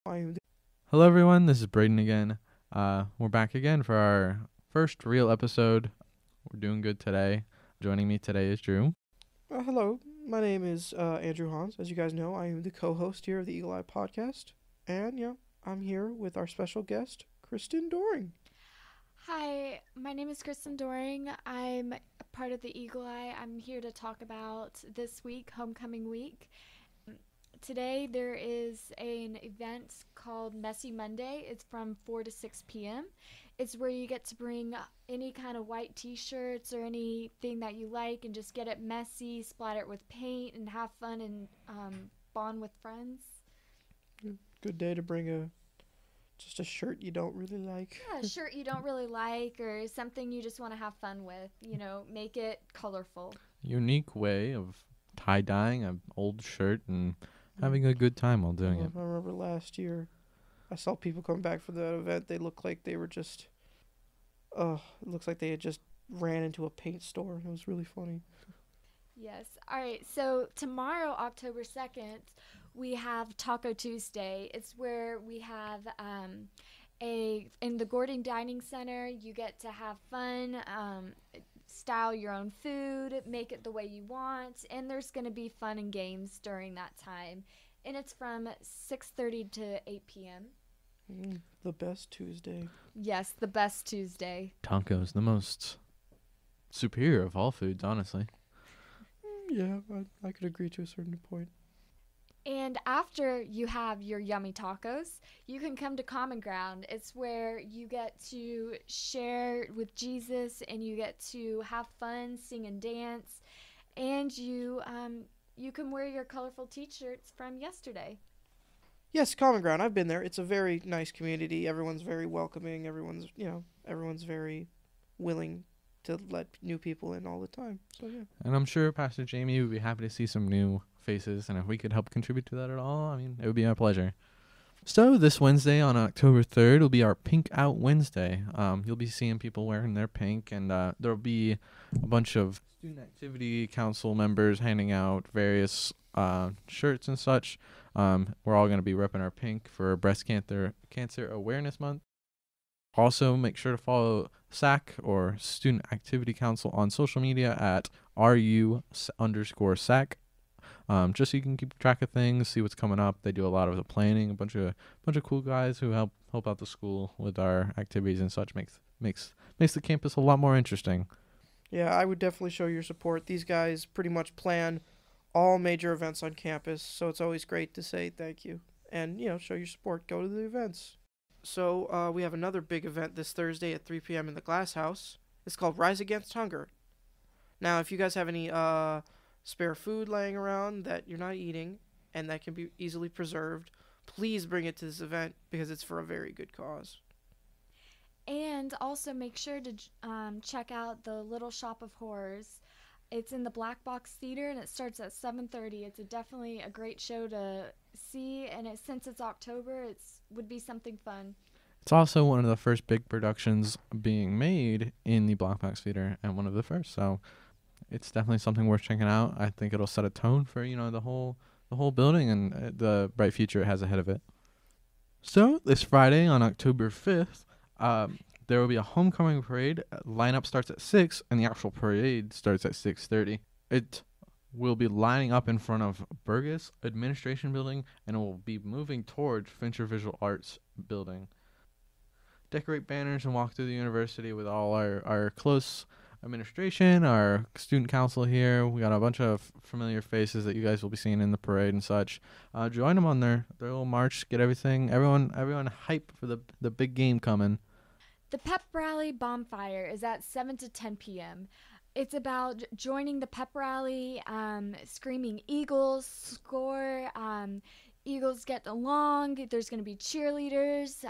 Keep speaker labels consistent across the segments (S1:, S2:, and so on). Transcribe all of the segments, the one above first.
S1: Hello everyone, this is Brayden again. We're back again for our first real episode. We're doing good today. Joining me today is Drew.
S2: Hello, my name is Andrew Hans. As you guys know, I am the co-host here of the Eagle Eye podcast, and I'm here with our special guest, Kristen Doering.
S3: Hi, my name is Kristen Doering. I'm a part of the Eagle Eye. I'm here to talk about this week, Homecoming Week. Today there is an event called Messy Monday. It's from 4 to 6 p.m. It's where you get to bring any kind of white t-shirts or anything that you like and just get it messy, splatter it with paint, and have fun and bond with friends.
S2: Good day to bring just a shirt you don't really like.
S3: Yeah, a shirt you don't really like or something you just want to have fun with. Make it colorful.
S1: Unique way of tie-dyeing an old shirt and having a good time while doing it.
S2: I remember last year, I saw people come back for that event. They looked like they were just, it looks like they had just ran into a paint store. It was really funny.
S3: Yes. All right. So tomorrow, October 2nd, we have Taco Tuesday. It's where we have in the Gordon Dining Center, you get to have fun, style your own food, make it the way you want, and there's going to be fun and games during that time. And it's from 6:30 to 8 p.m.
S2: The best Tuesday.
S3: Yes, the best Tuesday.
S1: Tacos, the most superior of all foods, honestly.
S2: Yeah, I could agree to a certain point.
S3: And after you have your yummy tacos, you can come to Common Ground. It's where you get to share with Jesus and you get to have fun, sing and dance, and you can wear your colorful t-shirts from yesterday.
S2: Yes, Common Ground. I've been there. It's a very nice community. Everyone's very welcoming. Everyone's very willing to let new people in all the time. So yeah.
S1: And I'm sure Pastor Jamie would be happy to see some new faces, and if we could help contribute to that at all, it would be our pleasure. So this Wednesday on October 3rd will be our Pink Out Wednesday. You'll be seeing people wearing their pink, and there'll be a bunch of student activity council members handing out various shirts and such. We're all going to be repping our pink for Breast Cancer Awareness Month. Also, make sure to follow SAC or Student Activity Council on social media at RU_SAC. Just so you can keep track of things, see what's coming up. They do a lot of the planning. A bunch of cool guys who help out the school with our activities and such. Makes the campus a lot more interesting.
S2: Yeah, I would definitely show your support. These guys pretty much plan all major events on campus, so it's always great to say thank you and show your support. Go to the events. So we have another big event this Thursday at 3 p.m. in the Glass House. It's called Rise Against Hunger. Now, if you guys have any spare food laying around that you're not eating and that can be easily preserved, please bring it to this event because it's for a very good cause.
S3: And also make sure to check out the Little Shop of Horrors. It's in the Black Box Theater and it starts at 7:30. It's definitely a great show to see, and since it's October, would be something fun.
S1: It's also one of the first big productions being made in the Black Box Theater, and one of the first, so it's definitely something worth checking out. I think it'll set a tone for the whole building and the bright future it has ahead of it. So this Friday on October 5th, there will be a homecoming parade. Lineup starts at 6, and the actual parade starts at 6:30. It will be lining up in front of Burgess Administration Building, and it will be moving towards Fincher Visual Arts Building. Decorate banners and walk through the university with all our close administration, our student council here. We got a bunch of familiar faces that you guys will be seeing in the parade and such. Join them on their little march. Get everyone hype for the big game coming.
S3: The pep rally bonfire is at 7 to 10 p.m. It's about joining the pep rally, screaming Eagles, score, Eagles get along. There's going to be cheerleaders,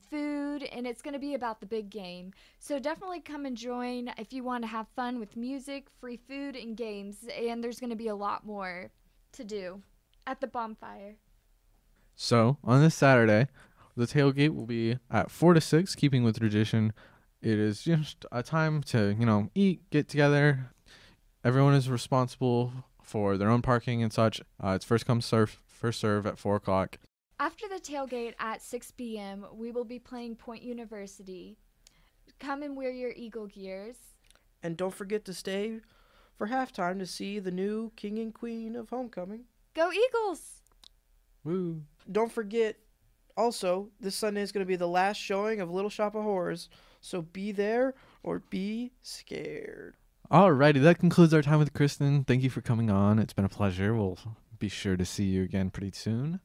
S3: food, and it's going to be about the big game. So definitely come and join if you want to have fun with music, free food, and games. And there's going to be a lot more to do at the bonfire.
S1: So on this Saturday, the tailgate will be at 4 to 6, keeping with tradition. It is just a time to, eat, get together. Everyone is responsible for their own parking and such. It's first come, first serve at 4 o'clock.
S3: After the tailgate at 6 p.m., we will be playing Point University. Come and wear your Eagle gears.
S2: And don't forget to stay for halftime to see the new king and queen of homecoming.
S3: Go Eagles!
S1: Woo.
S2: Don't forget, also, this Sunday is going to be the last showing of Little Shop of Horrors. So be there or be scared.
S1: Alrighty, that concludes our time with Kristen. Thank you for coming on. It's been a pleasure. We'll be sure to see you again pretty soon.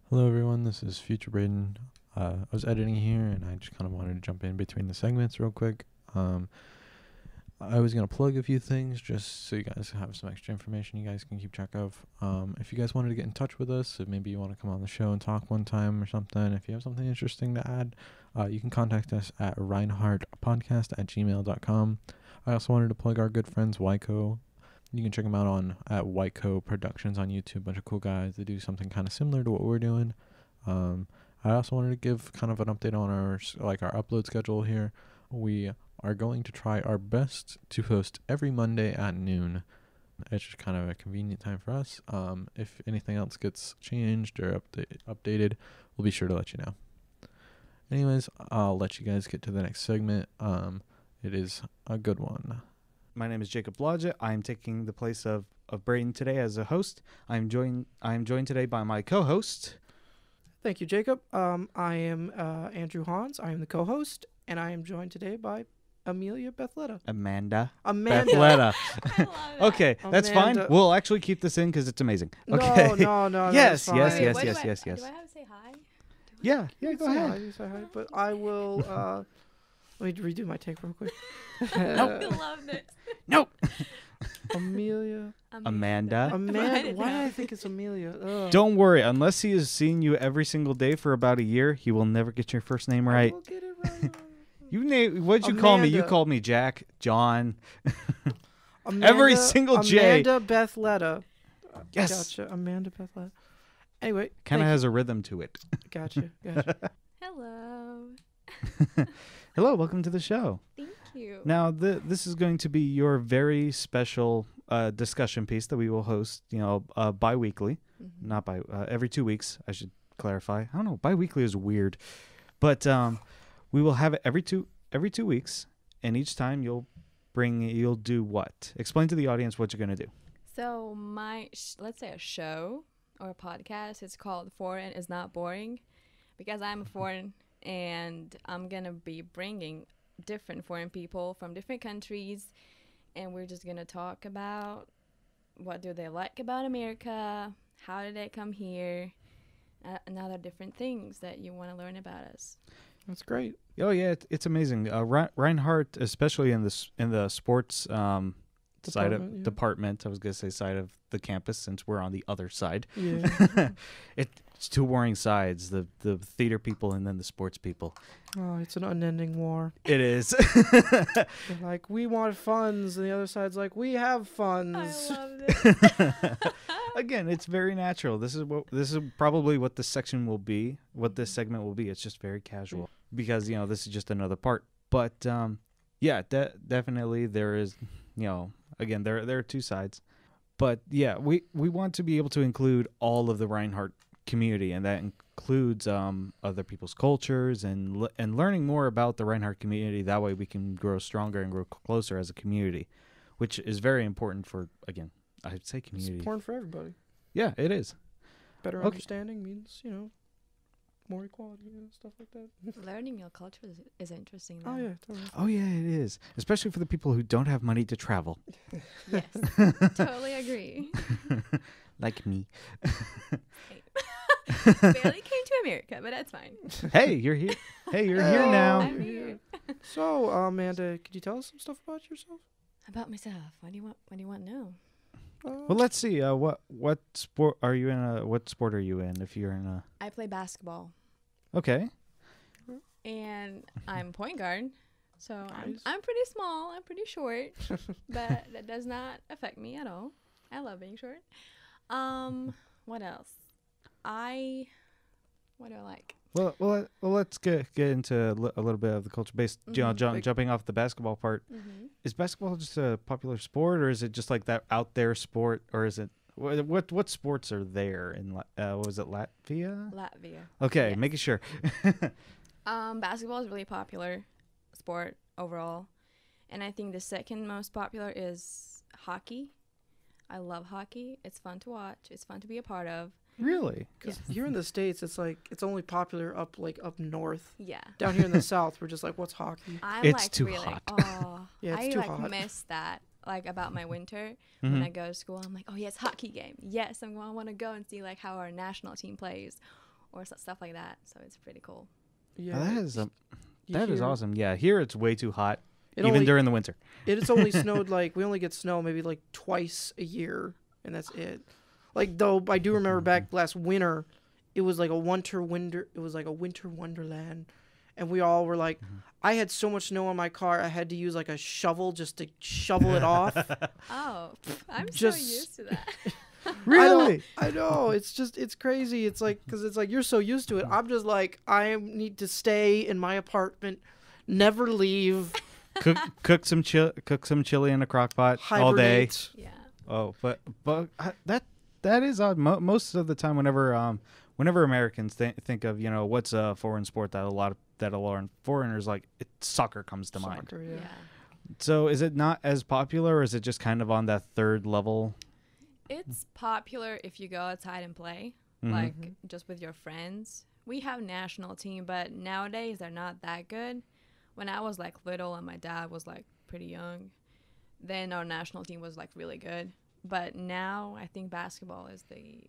S1: Hello, everyone. This is Future Brayden. I was editing here, and I just kind of wanted to jump in between the segments real quick. I was going to plug a few things just so you guys have some extra information you guys can keep track of. If you guys wanted to get in touch with us, if maybe you want to come on the show and talk one time or something, if you have something interesting to add, you can contact us at reinhardtpodcast@gmail.com. I also wanted to plug our good friends Wyco. You can check them out at Wyco Productions on YouTube. Bunch of cool guys that do something kind of similar to what we're doing. I also wanted to give kind of an update on our upload schedule here. We are going to try our best to post every Monday at noon. It's just kind of a convenient time for us. If anything else gets changed or updated, we'll be sure to let you know. Anyways, I'll let you guys get to the next segment. It is a good one.
S4: My name is Jacob Blodgett. I am taking the place of Brayden today as a host. I am joined today by my co-host.
S2: Thank you, Jacob. I am Andrew Hans. I am the co-host, and I am joined today by Amelia Betlere.
S4: Amanda.
S2: Betlere.
S3: I love that.
S4: Okay, that's fine.
S2: Amanda.
S4: We'll actually keep this in because it's amazing. Okay.
S2: No.
S4: Yes,
S2: that's
S4: yes,
S2: fine.
S4: yes,
S3: Wait,
S4: yes,
S3: do
S4: yes,
S3: I
S4: yes.
S3: have to say hi?
S4: Yeah,
S2: You
S4: go
S2: can say
S4: ahead.
S2: hi, you say hi, but I will. Let me redo my take real quick.
S3: I love this.
S4: Nope.
S2: Amelia.
S4: Amanda.
S2: Amanda. Why do I think it's Amelia? Ugh.
S4: Don't worry. Unless he has seen you every single day for about a year, he will never get your first name
S2: I
S4: right.
S2: will get it right.
S4: What'd you call me? You
S2: Amanda.
S4: called me Jack, John.
S2: Amanda,
S4: Every single J.
S2: Amanda Betlere.
S4: Yes.
S2: Gotcha. Amanda Betlere. Anyway.
S4: Kind of
S2: thank
S4: has a rhythm to it.
S2: you. Gotcha.
S3: Hello.
S4: Hello, welcome to the show.
S3: Thank you.
S4: Now, this is going to be your very special discussion piece that we will host, bi-weekly.
S3: Mhm.
S4: Not every 2 weeks, I should clarify. I don't know, bi-weekly is weird. But we will have it every two weeks, and each time you'll do what? Explain to the audience what you're going to do.
S5: So let's say a show or a podcast, it's called Foreign is Not Boring, because I'm foreign and I'm going to be bringing different foreign people from different countries, and we're just going to talk about what do they like about America, how did they come here, and other different things that you want to learn about us.
S2: That's great.
S4: Oh yeah, it's amazing. Reinhardt, especially in the sports side of
S2: Yeah.
S4: department. I was gonna say side of the campus since we're on the other side.
S2: Yeah.
S4: It's two warring sides: the theater people and then the sports people.
S2: Oh, it's an unending war.
S4: It is.
S2: They're like, we want funds, and the other side's like, we have funds.
S5: I love this.
S4: Again, it's very natural. This is probably what this section will be. What this segment will be. It's just very casual because this is just another part. But yeah, definitely there is. Again, there are two sides. But yeah, we want to be able to include all of the Reinhardt community, and that includes other people's cultures and learning more about the Reinhardt community. That way we can grow stronger and grow closer as a community, which is very important for, again, I'd say
S2: It's
S4: community.
S2: important for everybody.
S4: Yeah, it is.
S2: Better
S4: Okay.
S2: understanding means, more equality and stuff like that.
S5: Learning your culture is interesting.
S2: Oh,
S5: though.
S2: yeah, totally.
S4: Oh yeah, it is. Especially for the people who don't have money to travel.
S5: Yes. Totally agree.
S4: Like me.
S5: Barely came to America, but that's fine.
S4: Hey, you're here. Hey, you're here
S2: Oh,
S4: now.
S5: I'm
S2: you're
S5: here.
S2: So, Amanda, could you tell us some stuff about yourself?
S5: About myself. What do you want to know?
S4: Well, let's see. What sport are you in? What sport are you in? If you're in a
S5: I play basketball,
S4: okay.
S5: and I'm point guard. So
S2: Nice.
S5: I'm pretty small. I'm pretty short, but that does not affect me at all. I love being short. What else? What do I like?
S4: Well, let's get into a little bit of the culture based.
S5: Mhm.
S4: Jumping off the basketball part.
S5: Mm-hmm.
S4: Is basketball just a popular sport, or is it just like that out there sport, or is it What sports are there in what was it, Latvia?
S5: Latvia.
S4: Okay,
S5: Yes.
S4: making sure.
S5: Basketball is really popular sport overall, and I think the second most popular is hockey. I love hockey. It's fun to watch. It's fun to be a part of.
S4: Really?
S2: Because here in the States, it's like it's only popular up north.
S5: Yeah.
S2: Down here in the South, we're just like, what's hockey?
S5: I'm
S4: It's
S5: like
S4: too
S5: really,
S4: hot.
S5: Oh,
S2: Yeah, it's
S5: I
S2: too
S5: like
S2: hot.
S5: miss that. Like about my winter when
S4: Mhm.
S5: I go to school, I'm like, oh yes, hockey game. Yes, I want to go and see like how our national team plays, or stuff like that. So it's pretty cool.
S2: Yeah,
S4: That is
S2: you
S4: that is
S2: hear-
S4: awesome. Yeah, here it's way too hot,
S2: It
S4: even
S2: only,
S4: during the winter.
S2: it's only snowed we only get snow maybe like twice a year, and that's it. Like though I do remember back last winter, it was like a winter wonderland, and we all were like, I had so much snow on my car, I had to use like a shovel just to shovel it off.
S5: Oh, I'm
S2: Just-
S5: so used to that.
S4: Really?
S2: I know. It's crazy. It's like, because it's like you're so used to it. I'm just like, I need to stay in my apartment, never leave,
S4: cook some chili in a crock pot all day.
S2: hibernate.
S5: Yeah.
S4: Oh, but that is odd. Most of the time, whenever Americans think of what's a foreign sport that a lot of foreigners like, soccer comes to mind.
S2: Soccer,
S5: Yeah.
S2: yeah.
S4: So is it not as popular, or is it just kind of on that third level?
S5: It's popular if you go outside and play,
S4: Mhm.
S5: like just with your friends. We have national team, but nowadays they're not that good. When I was like little and my dad was like pretty young, then our national team was like really good. But now I think basketball is the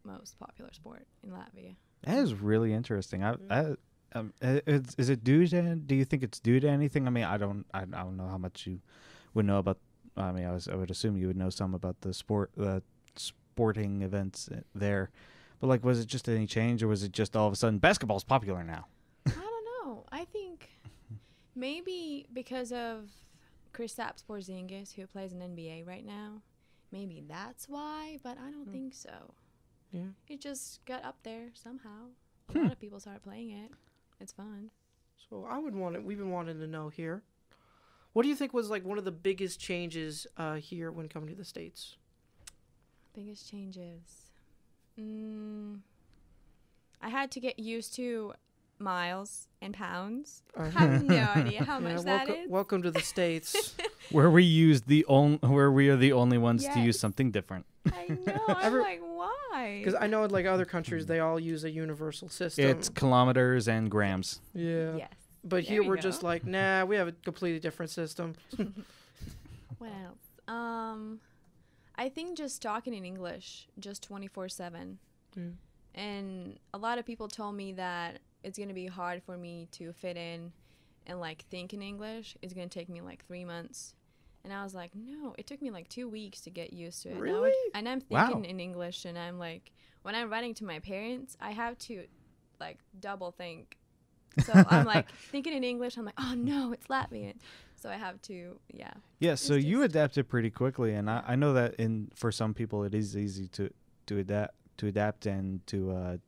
S5: most popular sport in Latvia.
S4: That is really interesting. Is it due to? Do you think it's due to anything? I mean, I don't know how much you would know about. I mean, I would assume you would know some about the sporting events there, but like, was it just any change, or was it just all of a sudden basketball's popular now?
S5: I don't know. I think maybe because of Kristaps Porzingis, who plays in NBA right now, maybe that's why. But I don't think so.
S2: Yeah.
S5: It just got up there somehow. A lot of people started playing it. It's fun.
S2: So we've been wanting to know here. What do you think was like one of the biggest changes here when coming to the States?
S5: Biggest changes. I had to get used to miles and pounds. I have no idea how much that is.
S2: Welcome to the States.
S4: Where we are the only ones to use
S5: Yes.
S4: something different.
S5: I know. I'm like, why?
S2: Because I know in like other countries, they all use a universal system.
S4: It's kilometers and grams.
S2: Yeah.
S5: Yes.
S2: But
S5: There
S2: here
S5: you
S2: we're
S5: go.
S2: just like, nah, we have a completely different system.
S5: What else? I think just talking in English, just 24/7.
S2: Yeah.
S5: And a lot of people told me that it's going to be hard for me to fit in and like think in English. It's going to take me like 3 months. And I was like, no, it took me like 2 weeks to get used to it.
S2: Really?
S5: And I'm
S4: Wow.
S5: thinking in English, and I'm like, when I'm writing to my parents, I have to like double think. So I'm like thinking in English. I'm like, oh no, it's Latvian. So I have to, yeah.
S4: Yeah, so
S5: It's
S4: you
S5: just-
S4: adapted pretty quickly, and I know that for some people it is easy to adapt and to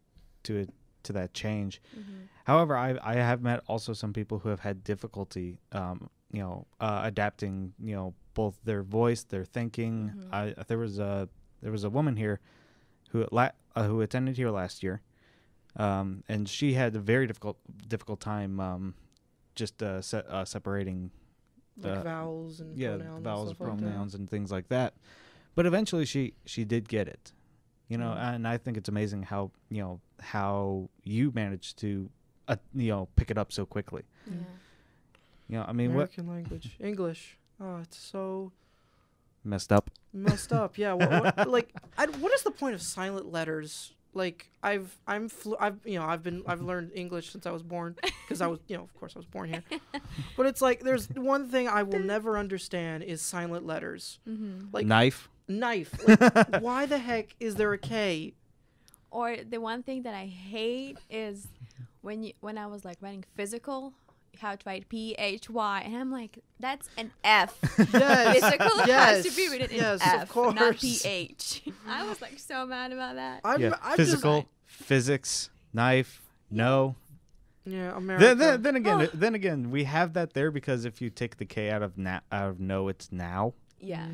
S4: that change.
S5: Mm-hmm.
S4: However, I have met also some people who have had difficulty, adapting, both their voice, their thinking.
S5: Mhm.
S4: There was a woman here who attended here last year, and she had a very difficult time just separating
S2: Like vowels and pronouns.
S4: vowels,
S2: and stuff like that.
S4: pronouns, and things like that. But eventually, she did get it, and I think it's amazing how you managed to pick it up so quickly.
S5: Yeah.
S4: I mean,
S2: American language. English. Oh, it's so
S4: what messed up?
S2: messed up. Yeah. What is the point of silent letters? Like I've learned English since I was born because I was of course I was born here. But it's like there's one thing I will never understand is silent letters.
S5: Mm-hmm.
S2: Like
S4: Knife.
S2: knife. Like, why the heck is there a K?
S5: Or the one thing that I hate is when I was like writing physical, how to write PHY, and I'm like, that's an F.
S2: Yes.
S5: Physical has to be written in
S2: yes,
S5: F,
S2: of course.
S5: not PH. I was like so mad about that.
S2: I'm
S4: Physical, physics, knife. No.
S2: Yeah, America.
S4: Then again, we have that there because if you take the K out of no, it's now.
S5: Yeah.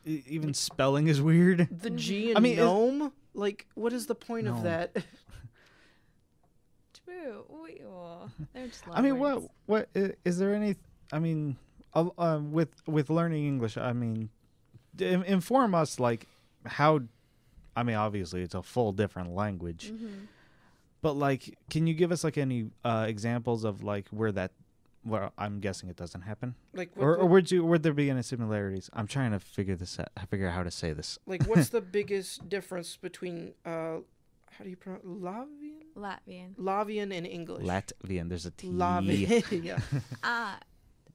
S4: Even spelling is weird.
S2: The G in
S4: I mean,
S2: gnome? Like, what is the point of
S4: Gnome.
S2: that?
S5: True. They're just
S4: I mean,
S5: words.
S4: what is there any? I mean, with learning English, I mean, inform us like how. I mean, obviously, it's a full different language, but like, can you give us like any examples of like where that? Well, I'm guessing it doesn't happen.
S2: Like,
S4: Or would there be any similarities? I'm trying to figure out how to say this.
S2: like, what's the biggest difference between how do you pronounce
S5: Latvian.
S2: Latvian and English?
S4: Latvian. There's a T.
S2: Latvian. Yeah.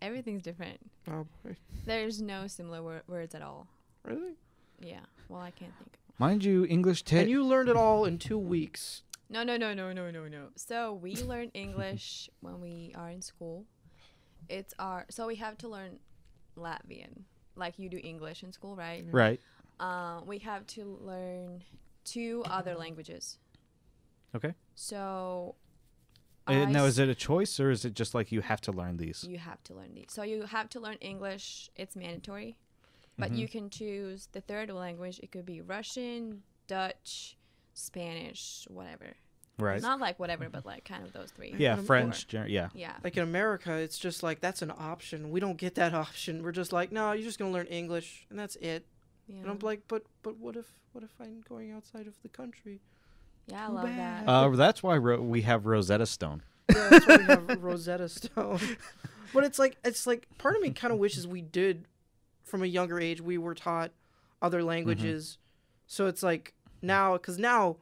S5: Everything's different.
S2: Oh boy.
S5: There's no similar words at all.
S2: Really?
S5: Yeah. Well, I can't think.
S4: Mind you, English.
S2: And you learned it all in 2 weeks.
S5: No. So we learn English when we are in school. So we have to learn Latvian, like you do English in school, right?
S4: Right.
S5: We have to learn 2 other languages.
S4: Okay.
S5: So
S4: Now, is it a choice or is it just like you have to learn these?
S5: you have to learn these. So you have to learn English. It's mandatory, but you can choose the third language. It could be Russian, Dutch, Spanish, whatever.
S4: Right.
S5: Not like whatever, but like kind of those 3.
S4: Yeah,
S2: Or-
S4: French. Yeah.
S5: Yeah.
S2: Like in America, it's just like that's an option. We don't get that option. We're just like, no, you're just gonna learn English and that's it.
S5: Yeah.
S2: And I'm like, but what if I'm going outside of the country?
S5: Yeah, I
S2: Too
S5: love
S2: bad.
S5: that.
S4: That's why we have Rosetta Stone.
S2: Yeah, that's why we have Rosetta Stone. But it's like part of me kind of wishes we did from a younger age. We were taught other languages, so it's like because now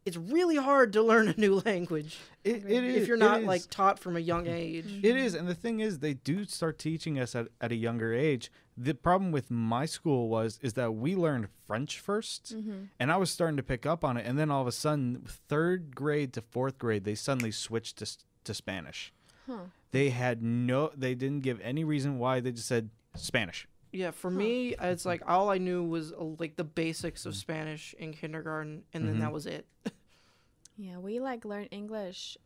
S2: it's really hard to learn a new language
S4: It is
S2: if you're not like taught from a young age.
S4: It is, and the thing is, they do start teaching us at a younger age. The problem with my school is that we learned French first, and I was starting to pick up on it, and then all of a sudden, 3rd grade to 4th grade, they suddenly switched to Spanish.
S5: Huh.
S4: They didn't give any reason why. They just said Spanish.
S2: Yeah, for me, it's like all I knew was like the basics of Spanish in kindergarten, and then that was it.
S5: Yeah, we like learn English.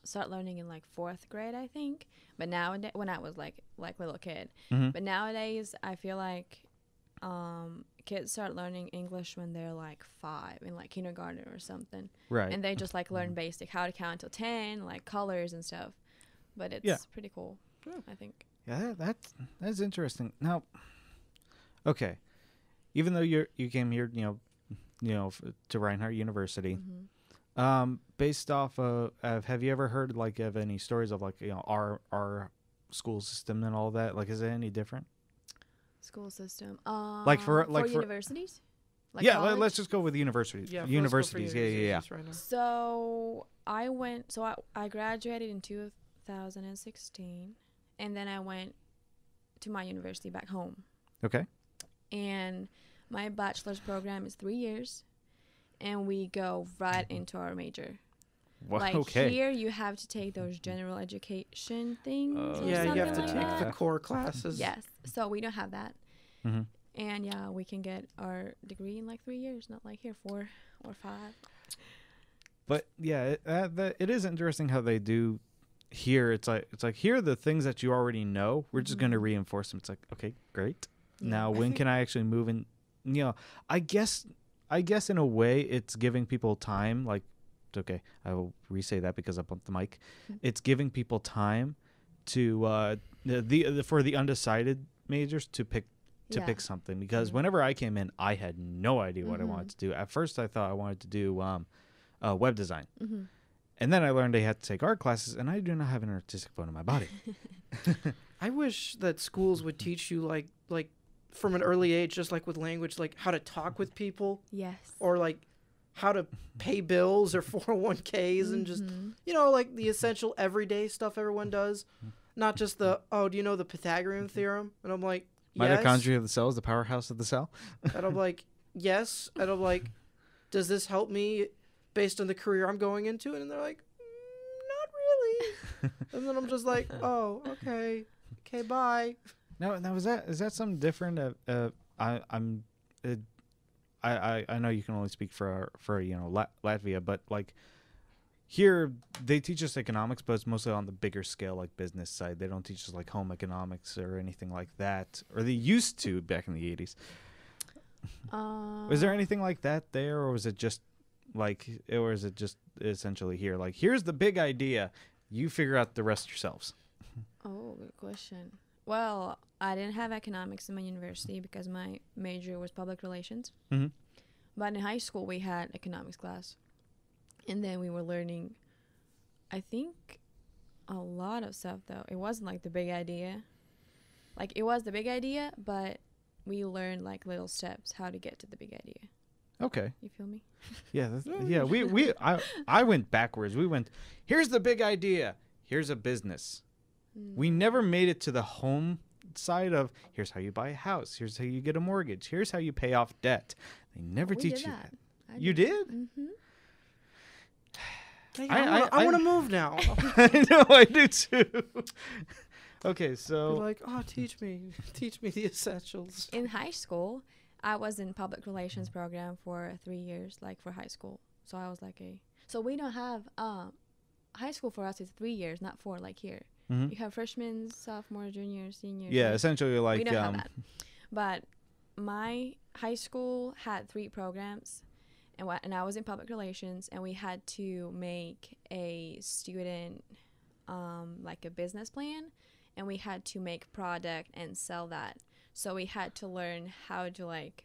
S5: Start learning in like 4th grade, I think. But nowadays, when I was like little kid. But nowadays, I feel like kids start learning English when they're like 5 in like kindergarten or something.
S4: Right.
S5: And they just like learn basic how to count till 10, like colors and stuff. But it's pretty cool, I think.
S4: Yeah, that's interesting. Now, okay, even though you came here, to Reinhardt University, based off of, have you ever heard like of any stories of like our school system and all that? Like, is it any different?
S5: School system.
S4: Like for
S5: universities. Like
S4: yeah,
S5: college?
S4: let's just go with universities.
S2: Yeah,
S4: Universities. Yeah.
S2: Right now.
S5: So I graduated in 2016, and then I went to my university back home.
S4: Okay.
S5: And my bachelor's program is 3 years, and we go right into our major.
S4: Well,
S5: Like
S4: okay.
S5: here, you have to take those general education things. or
S2: Yeah, you have to
S5: something like
S2: take
S5: that.
S2: the core classes.
S5: Yes. So we don't have that.
S4: Mhm.
S5: And yeah, we can get our degree in like 3 years, not like here 4 or 5.
S4: But yeah, it is interesting how they do here. It's like here are the things that you already know. We're just going to reinforce them. It's like, okay, great.
S5: Yeah.
S4: Now, when can I actually move in? I guess in a way it's giving people time. Like, it's okay, I will re-say that because I bumped the mic. It's giving people time to for the undecided majors to pick something, because whenever I came in, I had no idea what I wanted to do. At first, I thought I wanted to do web design. And then I learned I had to take art classes, and I do not have an artistic bone in my body.
S2: I wish that schools would teach you like from an early age, just like with language, like how to talk with people,
S5: Yes.
S2: or like how to pay bills or 401ks and just like the essential everyday stuff everyone does, not just the do you know the Pythagorean theorem? And I'm like, yes.
S4: Mitochondria of the cell is the powerhouse of the cell.
S2: And I'm like, yes. And I'm like, does this help me based on the career I'm going into? And they're like, not really. And then I'm just like, oh, okay, bye.
S4: Now is that something different? I know you can only speak for Latvia, but like, here they teach us economics, but it's mostly on the bigger scale, like business side. They don't teach us like home economics or anything like that, or they used to back in the 80s. Was there anything like that there, or was it just essentially here? Like, here's the big idea. You figure out the rest yourselves.
S5: Oh, good question. Well, I didn't have economics in my university because my major was public relations.
S4: Mm-hmm.
S5: But in high school, we had economics class. And then we were learning, I think, a lot of stuff, though. It wasn't like the big idea. Like, it was the big idea, but we learned like little steps how to get to the big idea.
S4: Okay.
S5: You feel me?
S4: Yeah. I went backwards. We went, here's the big idea. Here's a business. We never made it to the home side of, here's how you buy a house. Here's how you get a mortgage. Here's how you pay off debt. They never teach you that. You did?
S5: Mm-hmm.
S2: Dang, I want to move now.
S4: I know, I do too. Okay, so.
S2: You're like, oh, teach me the essentials.
S5: In high school, I was in public relations program for 3 years, like for high school. So I was like so we don't have, high school for us is 3 years, not 4 like here.
S4: Mm-hmm.
S5: You have freshmen, sophomore, junior, senior.
S4: Yeah, essentially like.
S5: We don't have that. But my high school had 3 programs, and I was in public relations, and we had to make a student, like a business plan, and we had to make product and sell that. So we had to learn how to like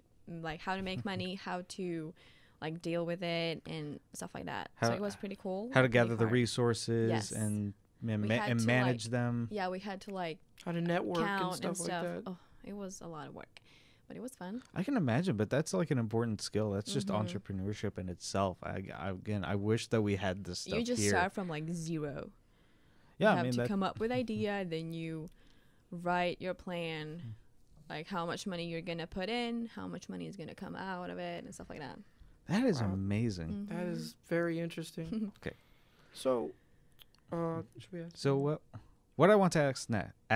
S5: how to make money, how to like deal with it and stuff like that. So it was pretty cool.
S4: How to gather the resources
S5: Yes.
S4: and
S5: to,
S4: manage them.
S5: Yeah, we had to like
S2: How to network
S5: count
S2: and stuff like that.
S5: Oh, it was a lot of work, but it was fun.
S4: I can imagine, but that's like an important skill. That's just entrepreneurship in itself. I wish that we had this stuff
S5: You just
S4: here.
S5: start from like zero.
S4: Yeah,
S5: you have to come up with idea, then you write your plan, like how much money you're gonna put in, how much money is gonna come out of it, and stuff like that.
S4: That is amazing.
S2: That is very interesting.
S4: Okay.
S2: So, should we ask?
S4: So what I want to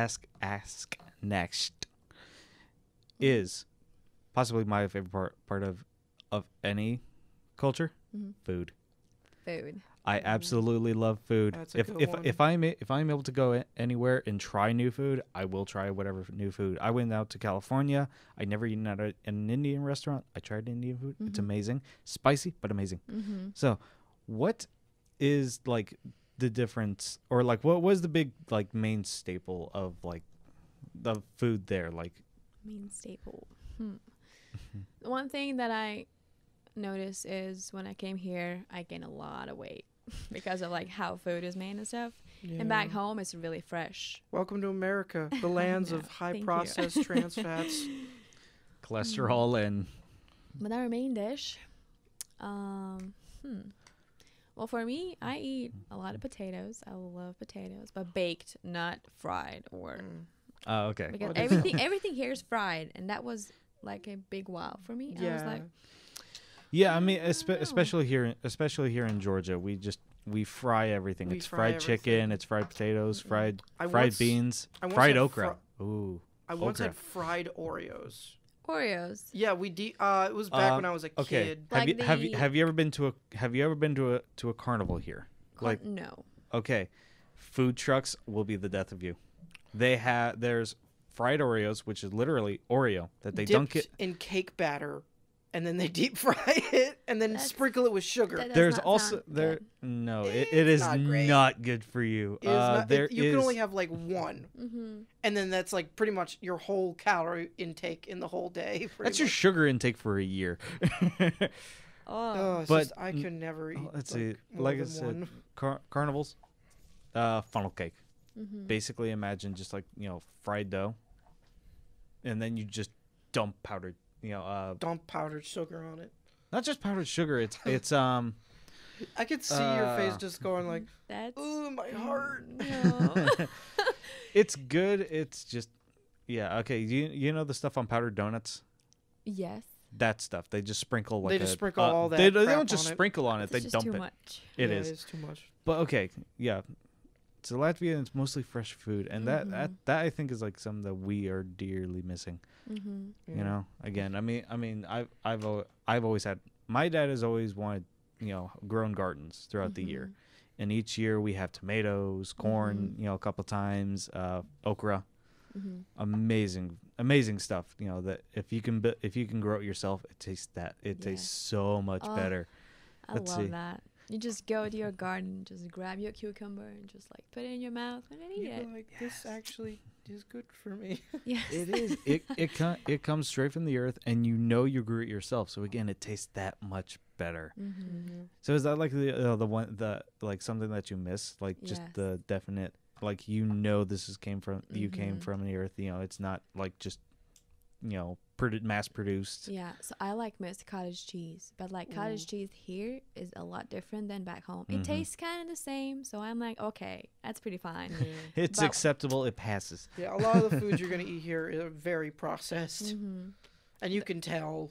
S4: ask next is possibly my favorite part of any culture, food.
S5: Food.
S4: I absolutely love food.
S2: That's a good one.
S4: If I'm able to go anywhere and try new food, I will try whatever new food. I went out to California. I never eaten at an Indian restaurant. I tried Indian food. It's amazing, spicy but amazing. So, what is like the difference, or like what was the big like main staple of like the food there? Like
S5: Main staple. The one thing that I noticed is when I came here, I gained a lot of weight because of like how food is made and stuff.
S2: Yeah.
S5: And back home, it's really fresh.
S2: Welcome to America, the lands of high processed trans fats.
S4: cholesterol and.
S5: But our main dish, well, for me, I eat a lot of potatoes. I love potatoes, but baked, not fried or.
S4: Oh, okay.
S5: Because
S2: What is
S5: everything here is fried, and that was like a big wow for me.
S2: Yeah.
S5: I was like,
S4: Yeah, I mean, especially here in Georgia, we fry everything.
S2: We
S4: It's
S2: fry
S4: fried chicken,
S2: everything.
S4: it's fried potatoes, fried
S2: I
S4: fried
S2: once-
S4: beans,
S2: I once
S4: fried
S2: had
S4: okra. Ooh.
S2: I once
S4: Okra.
S2: had fried Oreos.
S5: Oreos.
S2: Yeah, it was back when I was a
S4: Okay.
S2: kid.
S5: Like
S4: Have you ever been to a carnival here? Like
S5: No.
S4: okay, food trucks will be the death of you. There's fried Oreos, which is literally Oreo that they dunk it.
S2: in cake batter, and then they deep fry it, and then
S5: That's-
S2: sprinkle it with sugar.
S5: that does
S4: There's
S5: not
S4: also
S5: sound
S4: there.
S5: good.
S4: No, it is
S2: not great.
S4: not good for you.
S2: It is not-
S4: There
S2: you can
S4: is-
S2: only have like one, and then that's like pretty much your whole calorie intake in the whole day.
S4: That's your sugar intake for a year.
S2: Oh, it's
S4: But
S2: just, I could never eat.
S4: let's see.
S2: more
S4: Like I
S2: than
S4: said,
S2: one.
S4: carnivals, funnel cake. Basically, imagine just like fried dough, and then you just dump powdered,
S2: Dump powdered sugar on it.
S4: not just powdered sugar. It's
S2: I could see your face just going like,
S5: That's
S2: "Ooh, my heart."
S5: no.
S4: it's good. It's just okay. You know the stuff on powdered donuts.
S5: Yes.
S4: That stuff they just sprinkle like
S2: They just sprinkle all
S4: They
S2: that crap
S4: don't just
S2: on it.
S4: sprinkle on it.
S5: That's
S4: They
S5: just
S4: dump
S5: too
S4: it.
S5: much.
S4: It
S2: Yeah,
S4: is.
S2: It's too much.
S4: But okay, yeah. So Latvia is mostly fresh food, and that I think is like something that we are dearly missing.
S5: Mm-hmm.
S4: You know, again, I mean, I've always had. My dad has always wanted grown gardens throughout the year.
S5: Mm-hmm.
S4: And each year we have tomatoes, corn, a couple times, okra.
S5: Mm-hmm.
S4: Amazing stuff. That if you can grow it yourself, it tastes so much better.
S5: I love that. You just go to your garden, just grab your cucumber and just like put it in your mouth and then eat
S2: You're
S5: it.
S2: like, this actually is good for me.
S5: Yes.
S4: It is. It comes straight from the earth, and you grew it yourself. So again, it tastes that much better.
S5: Mm-hmm.
S4: So is that like the like something that you miss, like just
S5: Yes.
S4: the definite, like this came from you came from the earth. It's not like just mass produced.
S5: Yeah, so I like most cottage cheese, but like cottage cheese here is a lot different than back home. It tastes kind of the same, so I'm like, okay, that's pretty fine.
S4: It's
S5: But-
S4: acceptable. It passes.
S2: Yeah, a lot of the foods you're gonna eat here are very processed,
S5: Mhm.
S2: and you can tell.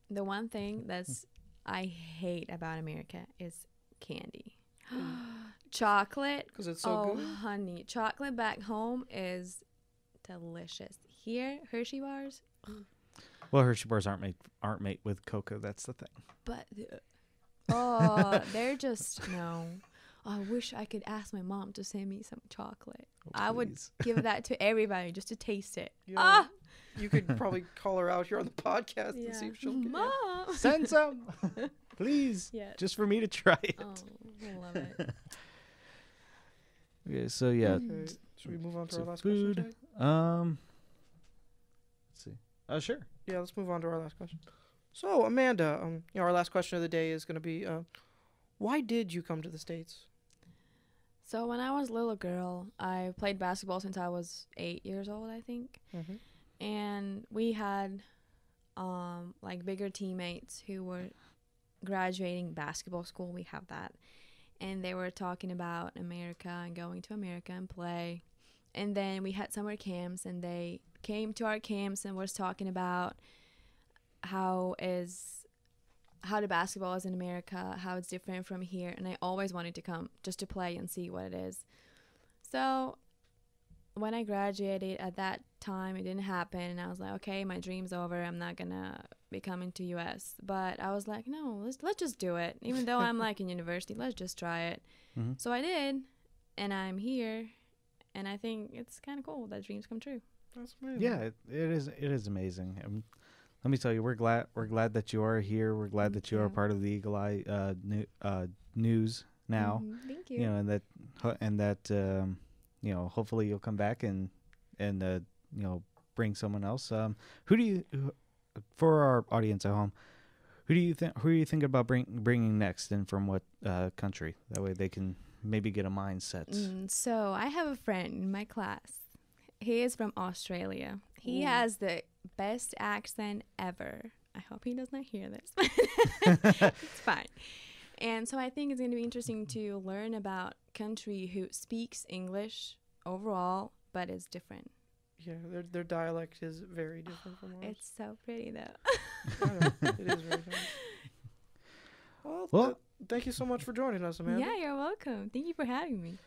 S5: The one thing I hate about America is candy. Chocolate.
S2: 'Cause it's so good.
S5: Honey, chocolate back home is delicious. Here, Hershey bars,
S4: Well, Hershey bars aren't made with cocoa. That's the thing.
S5: but they're just no. I wish I could ask my mom to send me some chocolate. I would
S4: Please.
S5: give that to everybody just to taste it.
S2: Yeah. You could probably call her out here on the podcast and see if she'll get it.
S5: Mom.
S4: Send some, please.
S5: Yeah.
S4: just for me to try it.
S5: Oh, I love it.
S4: Okay, so yeah,
S2: Okay, should we move on to
S4: So
S2: our last
S4: food.
S2: question? Jay?
S4: Let's see. Sure.
S2: Yeah, let's move on to our last question. So, Amanda, our last question of the day is going to be, why did you come to the States?
S5: So when I was a little girl, I played basketball since I was 8 years old, I think.
S2: Mm-hmm.
S5: And we had like bigger teammates who were graduating basketball school. We have that. And they were talking about America and going to America and play. And then we had summer camps, and they came to our camps and was talking about how the basketball is in America, how it's different from here. And I always wanted to come just to play and see what it is. So when I graduated at that time, it didn't happen. And I was like, okay, my dream's over. I'm not going to be coming to U.S. But I was like, no, let's just do it. Even though I'm like in university, let's just try it.
S4: Mm-hmm.
S5: So I did, and I'm here. And I think it's kind of cool that dreams come true.
S2: That's amazing.
S4: Yeah, it is amazing. Let me tell you, we're glad that you are here. We're glad that you are
S5: you.
S4: part of the Eagle Eye news now.
S5: Mhm, thank you.
S4: And that hopefully you'll come back and bring someone else. Who do you, for our audience at home, who do you think about bringing next, and from what country? That way they can maybe get a mindset.
S5: So I have a friend in my class. He is from Australia. He
S2: Ooh.
S5: has the best accent ever. I hope he does not hear this. It's fine. And so I think it's going to be interesting to learn about country who speaks English overall, but is different.
S2: Yeah, their dialect is very different from ours.
S5: It's so pretty, though.
S2: I know, it is very nice. Well, thank you so much for joining us, Amanda.
S5: Yeah, you're welcome. Thank you for having me.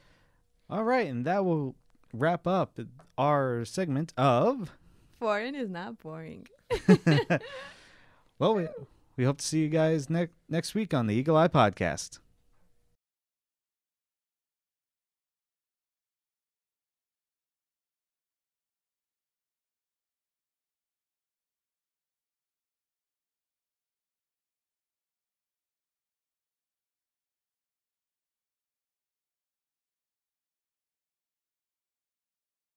S4: All right, and that will wrap up our segment of.
S5: Foreign is not boring.
S4: Well, we hope to see you guys next week on the Eagle Eye Podcast.